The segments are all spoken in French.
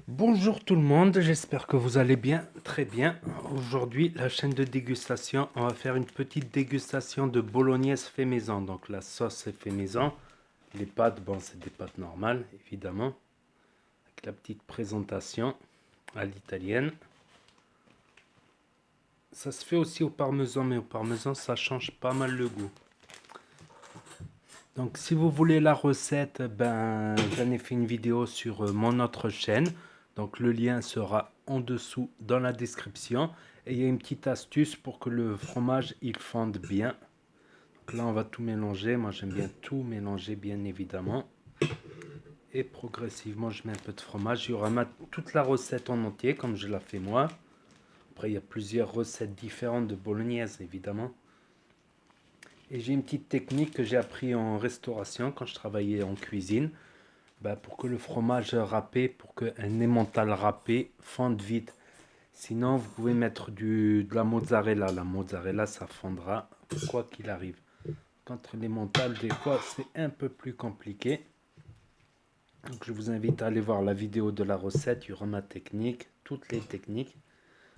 Bonjour tout le monde, j'espère que vous allez bien, très bien. Aujourd'hui, la chaîne de dégustation, on va faire une petite dégustation de bolognaise fait maison. Donc la sauce est fait maison. Les pâtes, bon, c'est des pâtes normales, évidemment. Avec la petite présentation à l'italienne. Ça se fait aussi au parmesan, mais au parmesan, ça change pas mal le goût. Donc si vous voulez la recette, ben j'en ai fait une vidéo sur mon autre chaîne. Donc le lien sera en dessous dans la description. Et il y a une petite astuce pour que le fromage il fonde bien. Donc là on va tout mélanger. Moi j'aime bien tout mélanger bien évidemment. Et progressivement je mets un peu de fromage. Il y aura toute la recette en entier comme je la fais moi. Après il y a plusieurs recettes différentes de bolognaise évidemment. Et j'ai une petite technique que j'ai appris en restauration quand je travaillais en cuisine. Bah, pour que le fromage râpé, pour qu'un emmental râpé fonde vite. Sinon, vous pouvez mettre de la mozzarella. La mozzarella, ça fondra quoi qu'il arrive. Contre l'emmental, des fois, c'est un peu plus compliqué. Donc, je vous invite à aller voir la vidéo de la recette. Il y aura ma technique, toutes les techniques.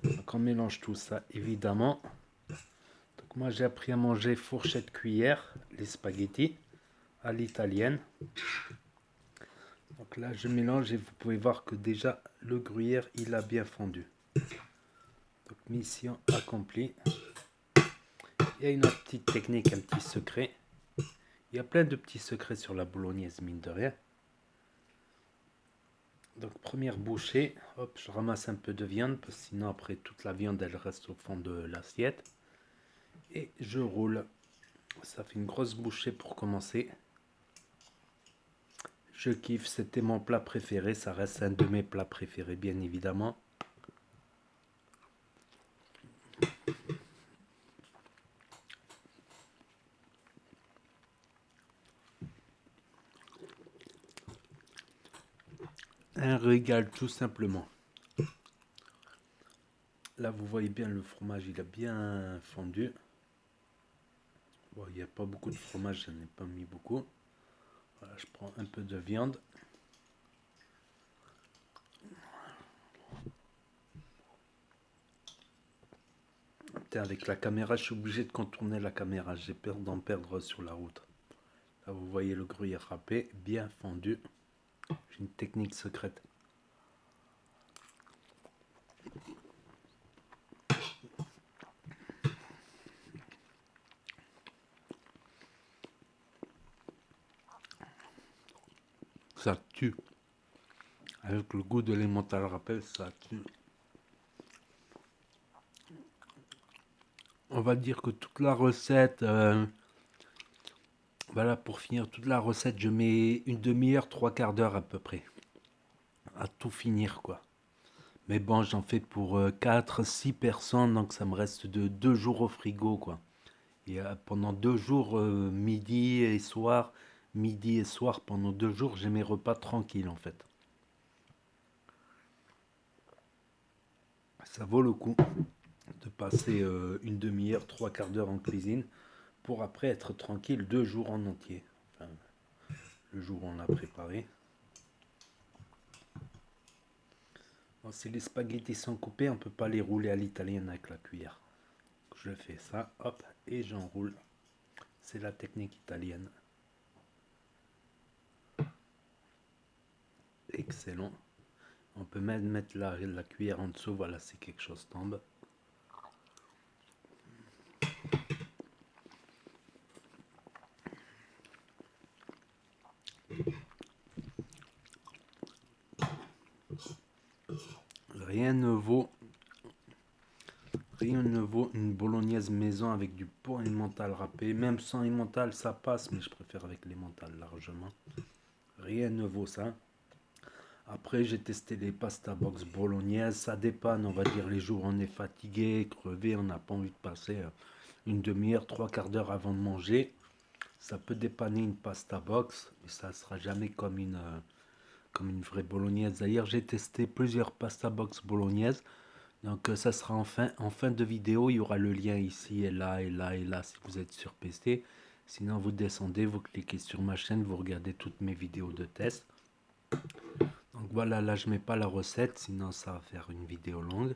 Donc, on mélange tout ça, évidemment. Donc, moi, j'ai appris à manger fourchette cuillère, les spaghettis à l'italienne. Donc là, je mélange et vous pouvez voir que déjà le gruyère, il a bien fondu. Donc mission accomplie. Il y a une autre petite technique, un petit secret. Il y a plein de petits secrets sur la bolognaise, mine de rien. Donc première bouchée, hop, je ramasse un peu de viande, parce que sinon après toute la viande, elle reste au fond de l'assiette. Et je roule. Ça fait une grosse bouchée pour commencer. Je kiffe, c'était mon plat préféré, ça reste un de mes plats préférés, bien évidemment. Un régal tout simplement. Là, vous voyez bien, le fromage, il a bien fondu. Bon, il n'y a pas beaucoup de fromage, je n'en ai pas mis beaucoup. Voilà, je prends un peu de viande. Putain, avec la caméra, je suis obligé de contourner la caméra. J'ai peur d'en perdre sur la route. Là, vous voyez le gruyère râpé, bien fondu. J'ai une technique secrète. Ça tue. Avec le goût de l'emmental râpé, ça tue. On va dire que toute la recette, voilà, pour finir toute la recette, je mets une demi-heure, trois quarts d'heure à peu près. À tout finir, quoi. Mais bon, j'en fais pour 4-6 personnes, donc ça me reste de 2 jours au frigo, quoi. Et pendant 2 jours, midi et soir, pendant 2 jours, j'ai mes repas tranquilles, en fait. Ça vaut le coup de passer une demi-heure, trois quarts d'heure en cuisine, pour après être tranquille 2 jours en entier. Enfin, le jour où on l'a préparé. Bon, si les spaghettis sont coupés, on ne peut pas les rouler à l'italienne avec la cuillère. Je fais ça, hop, et j'enroule. C'est la technique italienne. Excellent. On peut même mettre la cuillère en dessous, voilà, si quelque chose tombe. Rien ne vaut, rien ne vaut une bolognaise maison avec du bon emmental râpé. Même sans emmental, ça passe, mais je préfère avec l'emmental largement. Rien ne vaut ça. Après, j'ai testé les pasta box bolognaises. Ça dépanne, on va dire, les jours où on est fatigué, crevé, on n'a pas envie de passer une demi-heure, trois quarts d'heure avant de manger. Ça peut dépanner une pasta box, mais ça ne sera jamais comme une vraie bolognaise. D'ailleurs, j'ai testé plusieurs pasta box bolognaises. Donc, ça sera en fin de vidéo. Il y aura le lien ici et là et là et là si vous êtes sur PC. Sinon, vous descendez, vous cliquez sur ma chaîne, vous regardez toutes mes vidéos de test. Donc Donc voilà, là je mets pas la recette, sinon ça va faire une vidéo longue.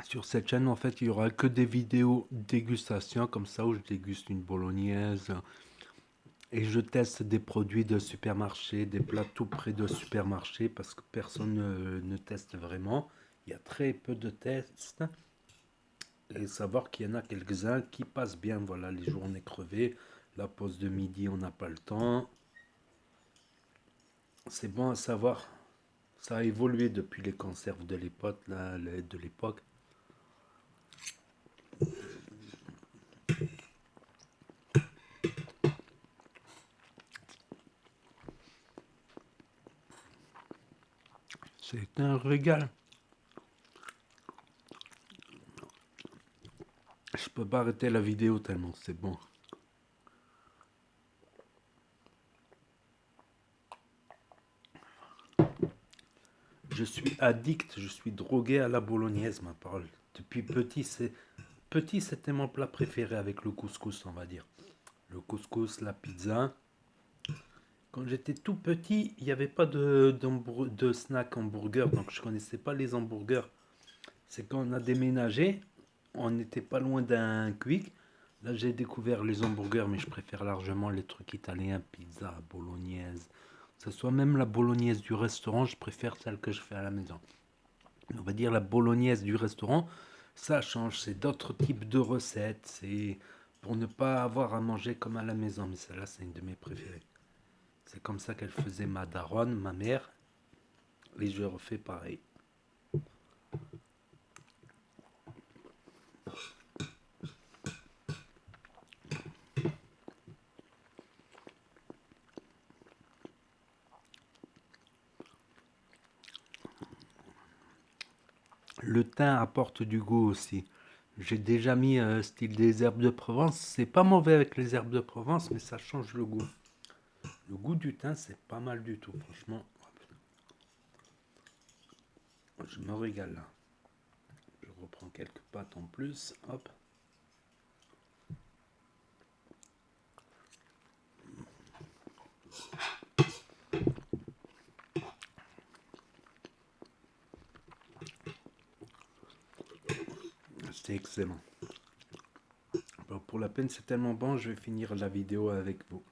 Sur cette chaîne, en fait, il y aura que des vidéos dégustation, comme ça, où je déguste une bolognaise. Et je teste des produits de supermarché, des plats tout près de supermarché, parce que personne ne teste vraiment. Il y a très peu de tests. Et savoir qu'il y en a quelques-uns qui passent bien. Voilà, les journées crevées, la pause de midi, on n'a pas le temps. C'est bon à savoir. Ça a évolué depuis les conserves de l'époque, là, de l'époque. C'est un régal. Je peux pas arrêter la vidéo tellement c'est bon. Je suis addict, je suis drogué à la bolognaise, ma parole. Depuis petit, c'était mon plat préféré avec le couscous, on va dire. Le couscous, la pizza. Quand j'étais tout petit, il n'y avait pas de snack hamburger, donc je connaissais pas les hamburgers. C'est quand on a déménagé, on n'était pas loin d'un Quick. Là, j'ai découvert les hamburgers, mais je préfère largement les trucs italiens, pizza, bolognaise. Que ce soit même la bolognaise du restaurant, je préfère celle que je fais à la maison. On va dire la bolognaise du restaurant, ça change, c'est d'autres types de recettes, c'est pour ne pas avoir à manger comme à la maison, mais celle-là, c'est une de mes préférées. C'est comme ça qu'elle faisait ma daronne, ma mère, et je refais pareil. Le thym apporte du goût aussi. J'ai déjà mis style des herbes de Provence. C'est pas mauvais avec les herbes de Provence, mais ça change le goût. Le goût du thym, c'est pas mal du tout, franchement. Je me régale là. Je reprends quelques pâtes en plus. Hop. C'est excellent. Bon, pour la peine, c'est tellement bon, je vais finir la vidéo avec vous.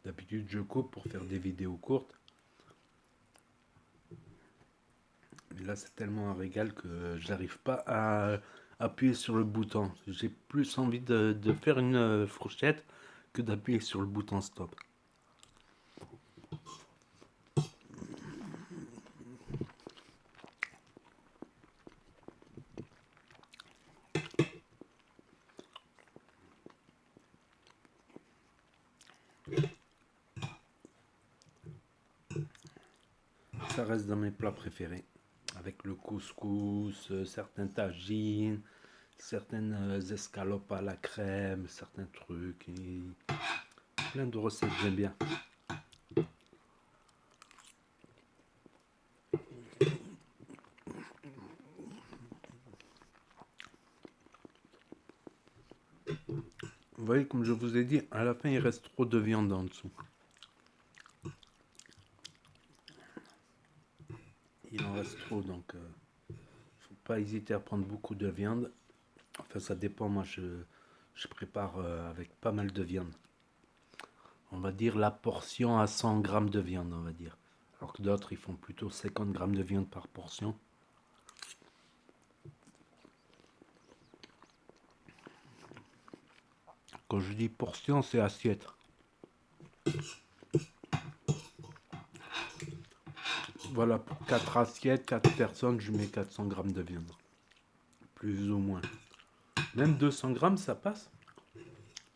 D'habitude, je coupe pour faire des vidéos courtes. Mais là, c'est tellement un régal que j'arrive pas à appuyer sur le bouton. J'ai plus envie de faire une fourchette que d'appuyer sur le bouton stop. Ça reste dans mes plats préférés. Avec le couscous, certains tagines, certaines escalopes à la crème, certains trucs. Et plein de recettes, j'aime bien. Vous voyez, comme je vous ai dit, à la fin, il reste trop de viande en dessous. Il en reste trop, donc faut pas hésiter à prendre beaucoup de viande. Enfin, ça dépend, moi je prépare avec pas mal de viande. On va dire la portion à 100 grammes de viande, on va dire. Alors que d'autres, ils font plutôt 50 grammes de viande par portion. Quand je dis portion, c'est assiette. Voilà, pour 4 assiettes, 4 personnes, je mets 400 grammes de viande. Plus ou moins. Même 200 grammes, ça passe.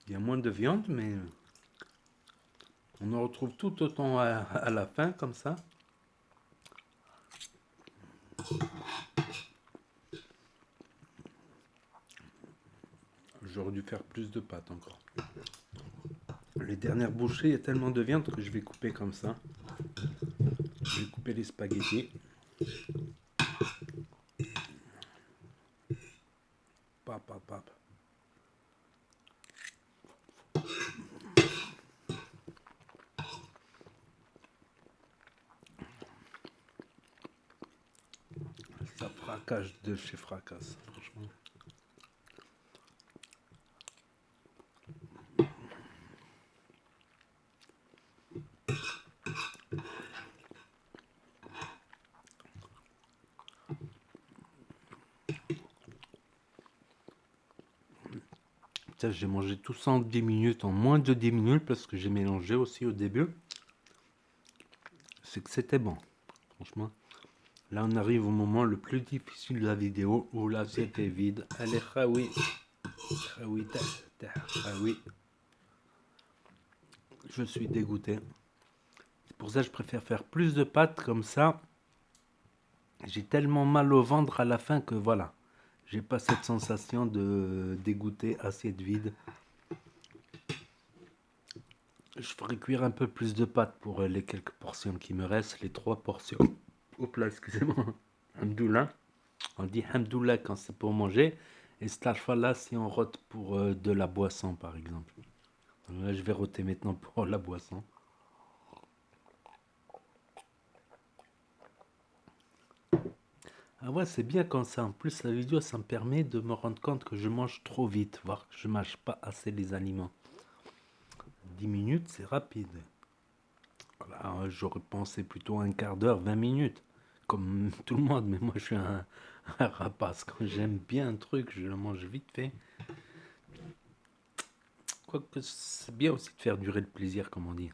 Il y a moins de viande, mais on en retrouve tout autant à la fin, comme ça. J'aurais dû faire plus de pâtes encore. Les dernières bouchées, il y a tellement de viande que je vais couper comme ça. Je vais couper les spaghettis. Pap, pap, pap. Ça fracasse de chez fracasse, franchement. J'ai mangé tout ça en 10 minutes, en moins de 10 minutes, parce que j'ai mélangé aussi au début. C'est que c'était bon, franchement. Là, on arrive au moment le plus difficile de la vidéo, où l'assiette est vide. Elle est khaoui. Khaoui, khaoui. Je suis dégoûté. C'est pour ça que je préfère faire plus de pâtes, comme ça. J'ai tellement mal au ventre à la fin que voilà. J'ai pas cette sensation de dégoûter, assiette vide. Je ferai cuire un peu plus de pâtes pour les quelques portions qui me restent, les 3 portions. Hop là, excusez-moi. Hamdoullah. On dit Hamdoullah quand c'est pour manger. Et Stalfala si on rote pour de la boisson, par exemple. Là, je vais roter maintenant pour la boisson. Ah ouais, c'est bien comme ça. En plus, la vidéo, ça me permet de me rendre compte que je mange trop vite, voire que je mange pas assez les aliments. 10 minutes, c'est rapide. Voilà, j'aurais pensé plutôt un quart d'heure, 20 minutes. Comme tout le monde, mais moi je suis un rapace. Quand j'aime bien un truc, je le mange vite fait. Quoique c'est bien aussi de faire durer le plaisir, comme on dit.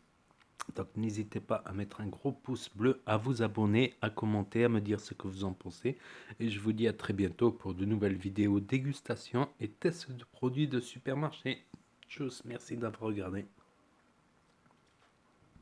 Donc n'hésitez pas à mettre un gros pouce bleu, à vous abonner, à commenter, à me dire ce que vous en pensez. Et je vous dis à très bientôt pour de nouvelles vidéos dégustation et tests de produits de supermarché. Tchuss, merci d'avoir regardé.